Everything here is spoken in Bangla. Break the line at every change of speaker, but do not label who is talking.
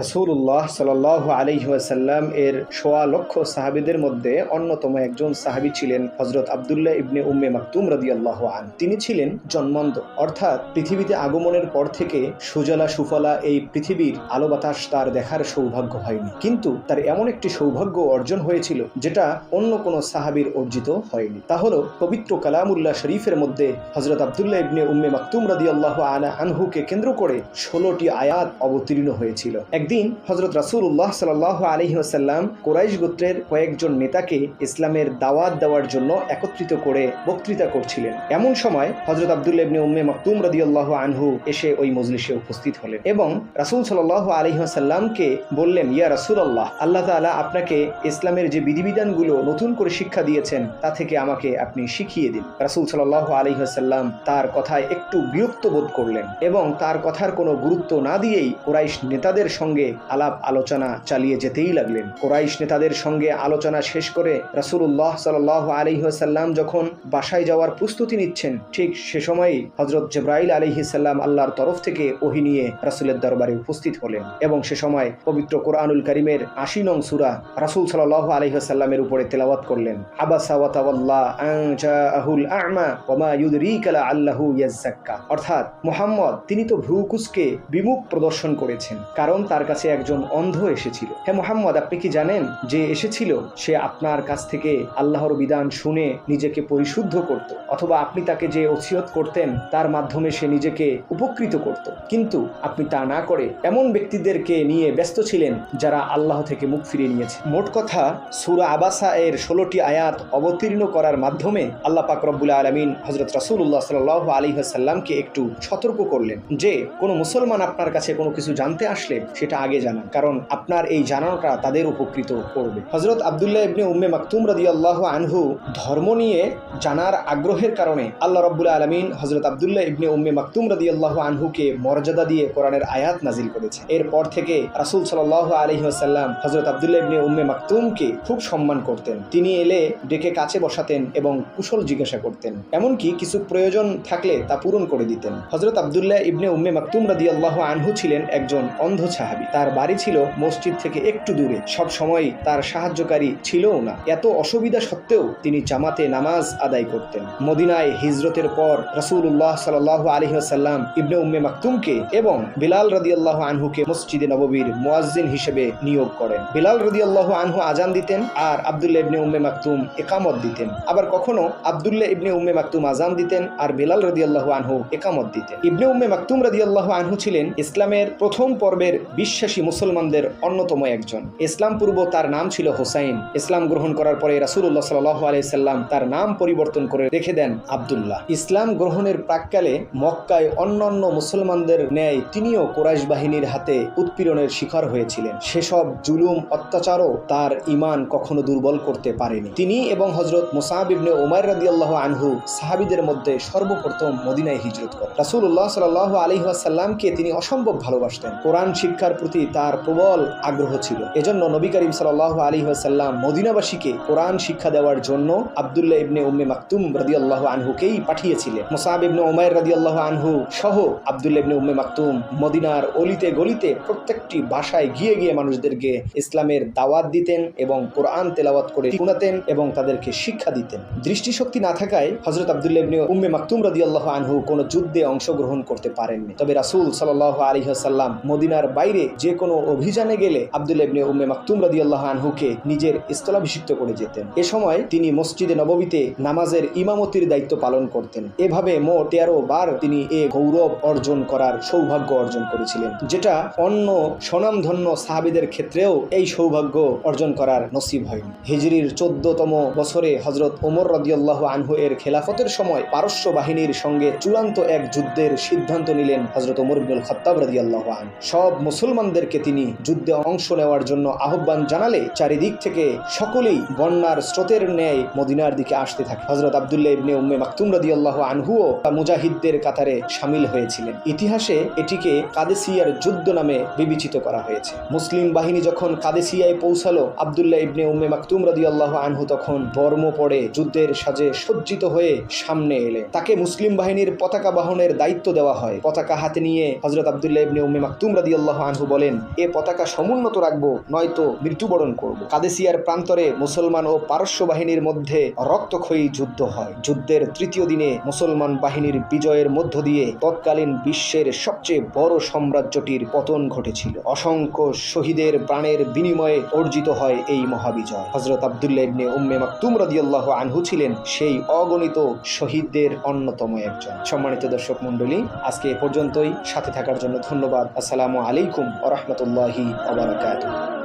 রাসূলুল্লাহ সাল্লাল্লাহু আলাইহি ওয়াসাল্লাম এর সোয়া লক্ষ সাহাবীদের মধ্যে অন্যতম একজন সাহাবী ছিলেন হযরত আব্দুল্লাহ ইবনে উম্মে মাকতুম রাদিয়াল্লাহু আনহু। তিনি ছিলেন জন্মান্ধ, অর্থাৎ পৃথিবীতে আগমনের পর থেকে সুজলা সুফলা এই পৃথিবীর আলো বাতাস তার দেখার সৌভাগ্য হয়নি, কিন্তু তার এমন একটি সৌভাগ্য অর্জন হয়েছিল যেটা অন্য কোনো সাহাবীর অর্জিত হয়নি। তা হলো পবিত্র কালামুল্লাহ শরীফের মধ্যে হযরত আব্দুল্লাহ ইবনে উম্মে মাকতুম রাদিয়াল্লাহু আনহুকে কেন্দ্র করে 16টি আয়াত অবতীর্ণ হয়েছিল। একদিন হযরত রাসূলুল্লাহ সাল্লাল্লাহু আলাইহি ওয়াসাল্লাম কুরাইশ গোত্রের কয়েকজন নেতাকে ইসলামের দাওয়াত দেওয়ার জন্য একত্রিত করে বক্তৃতা করছিলেন। এমন সময় হযরত আব্দুল্লাহ ইবনে উম্মে মাকতুম রাদিয়াল্লাহু আনহু এসে ওই মজলিসে উপস্থিত হলেন এবং রাসূল সাল্লাল্লাহু আলাইহি ওয়াসাল্লামকে বললেন, ইয়া রাসূলুল্লাহ, আল্লাহ তাআলা আপনাকে ইসলামের যে বিধিবিধানগুলো নতুন করে শিক্ষা দিয়েছেন তা থেকে আমাকে আপনি শিখিয়ে দিন। রাসূল সাল্লাল্লাহু আলাইহি ওয়াসাল্লাম তার কথায় একটু বিরক্ত বোধ করলেন এবং তার কথার কোনো গুরুত্ব না দিয়েই কুরাইশ নেতাদের সঙ্গে আলাপ আলোচনা চালিয়ে যেতেই লাগলেন। কুরাইশ নেতাদের সঙ্গে আলোচনা শেষ করে রাসূলুল্লাহ সাল্লাল্লাহু আলাইহি ওয়াসাল্লাম যখন বাসায় যাওয়ার প্রস্তুতি নিচ্ছেন, ঠিক সে সময়ই হযরত জিবরাইল আলাইহিস সালাম আল্লাহর তরফ থেকে ওহী নিয়ে রাসূলের দরবারে উপস্থিত হলেন এবং সে সময় পবিত্র কোরআনুল কারীমের ৮০ নং সূরা রাসূল সাল্লাল্লাহু আলাইহি ওয়াসাল্লামের উপরে তেলাওয়াত করলেন। আবাসা ওয়া তাওয়াল্লা আন জাআহুল আ'মা ওয়া মা ইউদরিকা লাআল্লাহু ইয়াযাক্কা, অর্থাৎ মুহাম্মদ তিনি তো ভ্রু কুঁচকে বিমুখ প্রদর্শন করেছেন, কারণ তার কাছে একজন অন্ধ এসেছিল। হে মুহাম্মদ, আপনি কি জানেন যে এসেছিল সে আপনার কাছ থেকে আল্লাহর বিধান শুনে নিজেকে পরিশুদ্ধ করত, অথবা আপনি তাকে যে ওসিয়ত করতেন তার মাধ্যমে সে নিজেকে উপকৃত করত, কিন্তু আপনি তা না করে এমন ব্যক্তিদেরকে নিয়ে ব্যস্ত ছিলেন যারা আল্লাহ থেকে মুখ ফিরিয়ে নিয়েছে। মোট কথা, সূরা আবাসা এর 16টি আয়াত অবতীর্ণ করার মাধ্যমে আল্লাহ পাক রব্বুল আলামিন হযরত রাসূলুল্লাহ সাল্লাল্লাহু আলাইহি ওয়াসাল্লামকে একটু সতর্ক করলেন যে কোনো মুসলমান আপনার কাছে কোনো কিছু জানতে আসলে সেটা আগে জানান, কারণ আপনার এই জানানোটা তাদের উপকৃত করবে। হযরত আব্দুল্লাহ ইবনে উম্মে মাকতুম রাদিয়াল্লাহু আনহু ধর্ম নিয়ে জানার আগ্রহের কারণে আল্লাহ রাব্বুল আলামিন হযরত আব্দুল্লাহ ইবনে উম্মে মাকতুম রাদিয়াল্লাহু আনহুকে মর্যাদা দিয়ে কোরআনের আয়াত নাজিল করেছে। এরপর থেকে রাসূল সাল্লাল্লাহু আলাইহি ওয়াসাল্লাম হযরত আব্দুল্লাহ ইবনে উম্মে মাকতুমকে খুব সম্মান করতেন। তিনি এলে ডেকে কাছে বসাতেন এবং কুশল জিজ্ঞাসা করতেন, এমনকি কিছু প্রয়োজন থাকলে তা পূরণ করে দিতেন। হযরত আব্দুল্লাহ ইবনে উম্মে মাকতুম রাদিয়াল্লাহু আনহু ছিলেন একজন অন্ধ সাহাবী। তার বাড়ি ছিল মসজিদ থেকে একটু দূরে, সব সময় তার সাহায্যকারী ছিলও না। এত অসুবিধা সত্ত্বেও তিনি জামাতে নামাজ আদায় করতেন। মদিনায় হিজরতের পর রাসূলুল্লাহ সাল্লাল্লাহু আলাইহি ওয়াসাল্লাম ইবনে উম্মে মাকতুমকে এবং বিলাল রাদিয়াল্লাহু আনহুকে মসজিদে নববীর মুয়াজ্জিন হিসেবে নিয়োগ করেন। বিলাল রাদিয়াল্লাহু আনহু আজান দিতেন আর আব্দুল্লাহ ইবনে উম্মে মাকতুম ইকামত দিতেন। আবার কখনো আব্দুল্লাহ ইবনে উম্মে মাকতুম আজান দিতেন আর বিলাল রাদিয়াল্লাহু আনহু ইকামত দিতেন। ইবনে উম্মে মাকতুম রাদিয়াল্লাহু আনহু ছিলেন ইসলামের প্রথম পর্বের বিশ্বাসী মুসলমানদের অন্যতম একজন। ইসলাম পূর্ব তার নাম ছিল হোসাইন। ইসলাম গ্রহণ করার পরে রাসূলুল্লাহ সাল্লাল্লাহু আলাইহি সাল্লাম তার নাম পরিবর্তন করে রেখে দেন আব্দুল্লাহ। ইসলাম গ্রহণের প্রাক্কালে মক্কায় অন্যান্য মুসলমানদের ন্যায় তিনিও কুরাইশ বাহিনীর হাতে উৎপীড়নের শিকার হয়েছিলেন। সেসব জুলুম অত্যাচারও তার ঈমান কখনো দুর্বল করতে পারেনি। তিনি এবং হযরত মুসআব ইবনে উমাইর রাদিয়াল্লাহু আনহু সাহাবীদের মধ্যে সর্বপ্রথম মদিনায় হিজরত করেন। রাসূলুল্লাহ সাল্লাল্লাহু আলাইহি ওয়াসাল্লামকে তিনি অসম্ভব ভালোবাসতেন। কোরআন শিক্ষার প্রতি তার প্রবল আগ্রহ ছিল। এজন্য নবী করিম সাল্লাল্লাহু আলাইহি ওয়াসাল্লাম মদিনাবাসীকে কোরআন শিক্ষা দেওয়ার জন্য আব্দুল্লাহ ইবনে উম্মে মাকতুম রাদিয়াল্লাহু আনহুকেই পাঠিয়েছিলেন। মুসআব ইবনে উমাইর রাদিয়াল্লাহু আনহু সহ আব্দুল্লাহ ইবনে উম্মে মাকতুম মদিনার অলিতে গলিতে প্রত্যেকটি বাসায় গিয়ে গিয়ে মানুষদেরকে ইসলামের দাওয়াত দিতেন এবং কোরআন তেলাওয়াত করে শোনাতেন এবং তাদেরকে শিক্ষা দিতেন। দৃষ্টিশক্তি না থাকায় হযরত আব্দুল্লাহ ইবনে উম্মে মাকতুম রাদিয়াল্লাহু আনহু কোনো যুদ্ধে অংশগ্রহণ করতে পারেননি। তবে রাসূল সাল্লাল্লাহু আলাইহি ওয়াসাল্লাম মদিনার বাইরে যে কোনো অভিযানে গেলে আব্দুল্লাহ ইবনে উম্মে মাকতুম রাদিয়াল্লাহু আনহুকে নিজের স্থলাভিষিক্ত করে যেতেন। এ সময় তিনি মসজিদে নববীতে নামাজের ইমামতির দায়িত্ব পালন করতেন। এভাবে মোট 13 বার তিনি এ গৌরব অর্জন করার সৌভাগ্য অর্জন করেছিলেন, যেটা অন্য স্বনামধন্য সাহাবীদের ক্ষেত্রেও এই সৌভাগ্য অর্জন করার নসিব হয়নি। হিজরির 14তম বছরে হযরত ওমর রাদিয়াল্লাহু আনহু এর খেলাফতের সময় পারস্য বাহিনীর সঙ্গে চূড়ান্ত এক যুদ্ধের সিদ্ধান্ত নিলেন হযরত ওমর ইবনুল খাত্তাব রাদিয়াল্লাহু আনহু। সব মুসলমানদেরকে তিনি যুদ্ধে অংশ নেওয়ার জন্য আহ্বান জানালে চারিদিক থেকে সকলেই বন্যার স্রোতের ন্যায় মদিনার দিকে আসতে থাকে। হযরত আব্দুল্লাহ ইবনে উম্মে মাকতুম রাদিয়াল্লাহু আনহুও মুজাহিদদের কাতারে শামিল হয়েছিলেন। ইতিহাসে এটিকে কাদেসিয়ার যুদ্ধ নামে বিবেচিত করা হয়েছে। মুসলিম বাহিনী যখন কাদেসিয়ায় পৌঁছালো, আব্দুল্লাহ ইবনে উম্মে মাকতুম রাদিয়াল্লাহু আনহু তখন বর্ম পরে যুদ্ধের সাজে সজ্জিত হয়ে সামনে এলেন। তাকে মুসলিম বাহিনীর পতাকা বাহনের দায়িত্ব দেওয়া হয়। পতাকা হাতে নিয়ে হযরত আব্দুল্লাহ ইবনে উম্মে মাকতুম রাদিয়াল্লাহু আনহু বলেন, এ পতাকা সমুন্নত রাখবো, নয়তো মৃত্যুবরণ করব। কাদেসিয়ার প্রান্তরে মুসলমান ও পারস্য বাহিনীর মধ্যে রক্তক্ষয়ী যুদ্ধ হয়। যুদ্ধের তৃতীয় দিনে মুসলমান বাহিনীর বিজয়ের মধ্য দিয়ে তৎকালীন বিশ্বের সবচেয়ে বড় সাম্রাজ্যটির পতন ঘটেছিল। অসংখ্য শহীদের প্রাণের বিনিময়ে অর্জিত হয় এই মহাবিজয়। হযরত আব্দুল্লাহ ইবনে উম্মে মাকতুম রাদিয়াল্লাহু আনহু ছিলেন সেই অগণিত শহীদদের অন্যতম একজন। সম্মানিত দর্শক মণ্ডলী, আজকে এ পর্যন্তই। সাথে থাকার জন্য ধন্যবাদ। আসসালামু আলাইকুম ওয়া রাহমাতুল্লাহি ওয়া বারাকাতুহু।